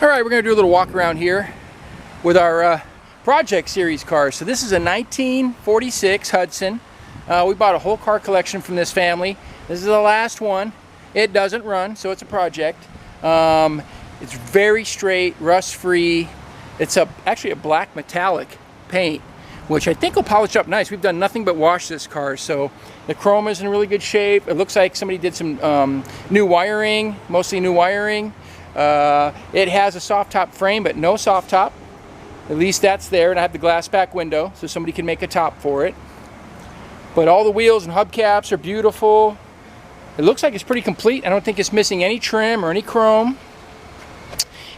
Alright, we're going to do a little walk around here with our Project Series cars. So this is a 1946 Hudson. We bought a whole car collection from this family. This is the last one. It doesn't run, so it's a project. It's very straight, rust-free. It's actually a black metallic paint, which I think will polish up nice. We've done nothing but wash this car, so the chrome is in really good shape. It looks like somebody did some new wiring, mostly new wiring. It has a soft top frame, but no soft top. At least that's there, and I have the glass back window, so somebody can make a top for it. But all the wheels and hubcaps are beautiful. It looks like it's pretty complete. I don't think it's missing any trim or any chrome.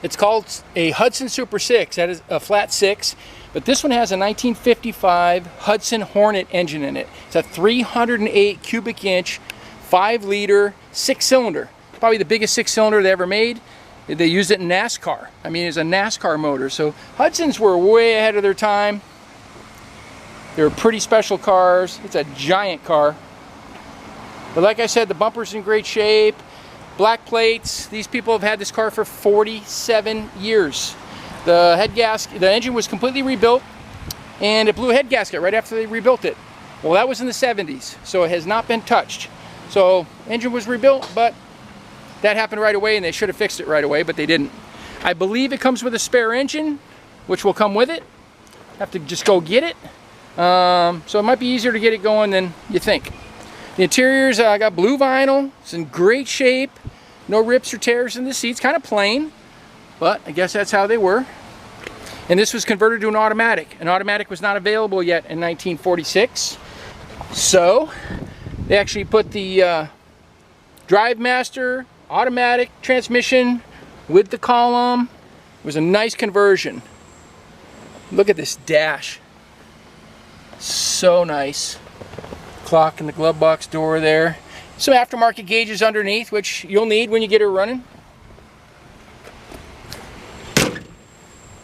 It's called a Hudson Super 6. That is a flat 6. But this one has a 1955 Hudson Hornet engine in it. It's a 308 cubic inch, 5-liter, 6-cylinder. Probably the biggest 6-cylinder they ever made. They used it in NASCAR. I mean, it's a NASCAR motor. So Hudsons were way ahead of their time. They were pretty special cars. It's a giant car. But like I said, the bumper's in great shape. Black plates. These people have had this car for 47 years. The head gasket, the engine was completely rebuilt, and it blew a head gasket right after they rebuilt it. Well, that was in the 70s, so it has not been touched. So engine was rebuilt, but that happened right away, and they should have fixed it right away, but they didn't. I believe it comes with a spare engine, which will come with it. Have to just go get it. So it might be easier to get it going than you think. The interiors, I got blue vinyl. It's in great shape. No rips or tears in the seats. Kind of plain, but I guess that's how they were. And this was converted to an automatic. An automatic was not available yet in 1946. So they actually put the Drive Master automatic transmission with the column. It was a nice conversion. Look at this dash. So nice. Clock in the glove box door there. Some aftermarket gauges underneath, which you'll need when you get her running.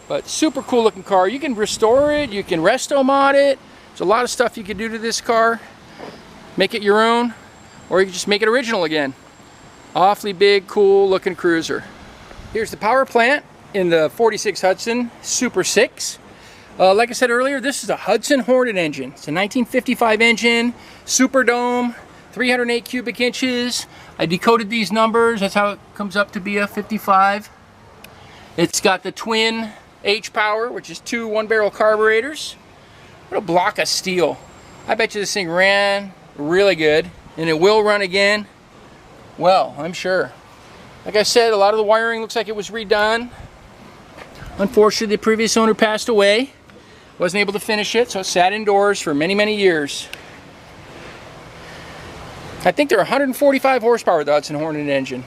But super cool looking car. You can restore it, you can resto mod it. There's a lot of stuff you can do to this car. Make it your own, or you can just make it original again. Awfully big, cool looking cruiser. Here's the power plant in the 46 Hudson Super 6. Like I said earlier, this is a Hudson Hornet engine. It's a 1955 engine, Super Dome, 308 cubic inches. I decoded these numbers. That's how it comes up to be a 55. It's got the twin H-Power, which is 2 one-barrel carburetors. What a block of steel. I bet you this thing ran really good, and it will run again. Well, I'm sure. Like I said, a lot of the wiring looks like it was redone. Unfortunately, the previous owner passed away. Wasn't able to finish it, so it sat indoors for many, many years. I think they're 145 horsepower, the Hudson Hornet engine.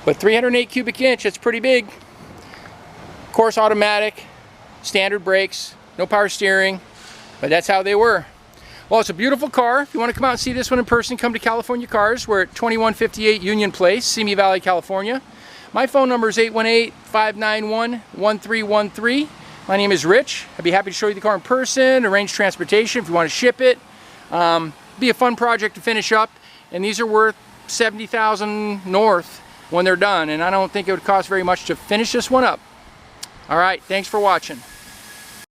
But 308 cubic inch, that's pretty big. Of course, automatic, standard brakes, no power steering, but that's how they were. Well, it's a beautiful car. If you want to come out and see this one in person, come to California Cars. We're at 2158 Union Place, Simi Valley, California. My phone number is 818-591-1313. My name is Rich. I'd be happy to show you the car in person, arrange transportation if you want to ship it. Be a fun project to finish up, and these are worth $70,000 north when they're done, and I don't think it would cost very much to finish this one up. All right, thanks for watching.